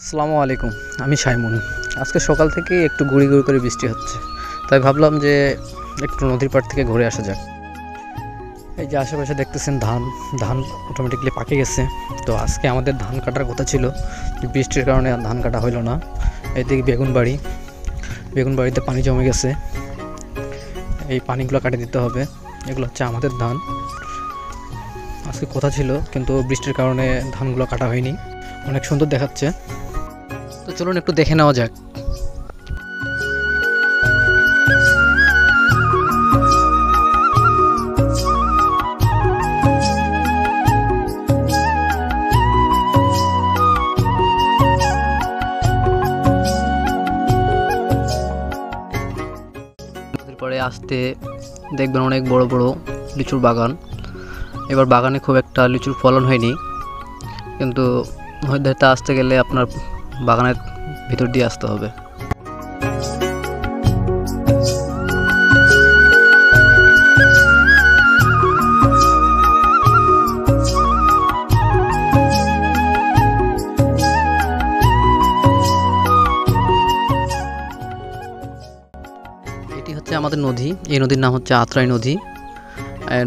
আসসালামু আলাইকুম, আমি সাইমুন। আজকে সকাল থেকে একটু গুঁড়ি গুঁড়ি করে বৃষ্টি হচ্ছে, তাই ভাবলাম যে একটু নদীর পাড় থেকে ঘুরে আসা যাক। এই যে আশেপাশে দেখতেছেন ধান ধান অটোমেটিকলি পাকে গেছে। তো আজকে আমাদের ধান কাটার কথা ছিল, বৃষ্টির কারণে আর ধান কাটা হইলো না। এইদিকে বেগুন বাড়িতে পানি জমে গেছে, এই পানিগুলো কাটে দিতে হবে। এগুলো হচ্ছে আমাদের ধান। আজকে কথা ছিল, কিন্তু বৃষ্টির কারণে ধানগুলো কাটা হয়নি। অনেক সুন্দর দেখাচ্ছে, তো চলুন একটু দেখে নেওয়া যাক। পরে আসতে দেখবেন অনেক বড় বড় লিচুর বাগান। এবার বাগানে খুব একটা লিচুর ফলন হয়নি, কিন্তু হয়তো আসতে গেলে আপনার বাগানের ভিতর দিয়ে আসতে হবে। এটি হচ্ছে আমাদের নদী। এই নদীর নাম হচ্ছে আত্রাই নদী।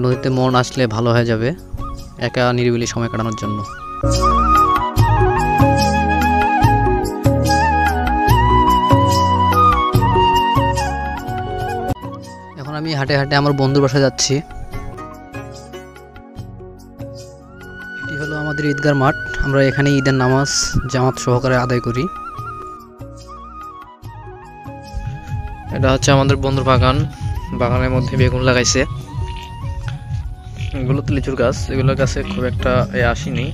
নদীতে মন আসলে ভালো হয়ে যাবে, একা নিরিবিলি সময় কাটানোর জন্য। এখন আমি হাঁটে হাঁটে আমার বন্ধুর বাসায় যাচ্ছি। এটি হলো আমাদের ঈদগার মাঠ। আমরা এখানে ঈদের নামাজ জামাত সহকারে আদায় করি। এটা হচ্ছে আমাদের বন্ধুর বাগান। বাগানের মধ্যে বেগুন লাগাইছে। এগুলো তো লিচুর গাছ, এগুলো গাছে খুব একটা আসেনি।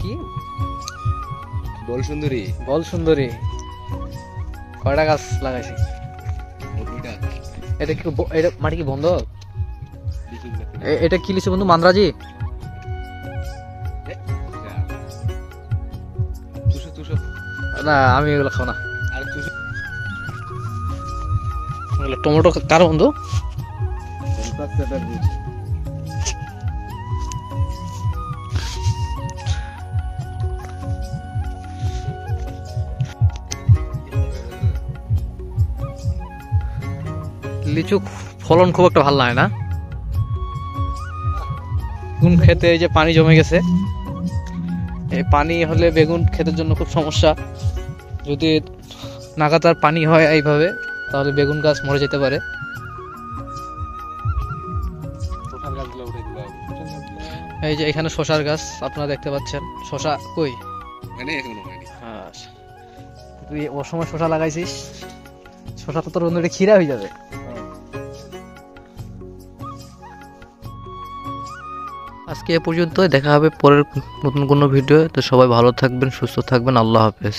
কি বল সুন্দরী কয়টা গাছ লাগাইছি? এটা কি এটা মাটি কি বন্ধ? এটা কি লিচু বন্ধু? মান্দ্রাজি? না, আমি এগুলো খাও না। টমেটো কার বন্ধু? লিচু ফলন খুব একটা ভালো লাগে না। বেগুন খেতে এই যে পানি জমে গেছে, এই পানি হলে বেগুন খেতের জন্য খুব সমস্যা। যদি নাগাতার পানি হয় এইভাবে, তাহলে বেগুন গাছ মরে যেতে পারে। এই যে এখানে শশার গাছ আপনারা দেখতে পাচ্ছেন। শশা কই? তুই ওর সময় শশা লাগাইছিস, শশা তো তোর বন্ধু খিরা হয়ে যাবে। আজকে এ পর্যন্ত, দেখা হবে পরের নতুন কোনো ভিডিও। তো সবাই ভালো থাকবেন, সুস্থ থাকবেন। আল্লাহ হাফেজ।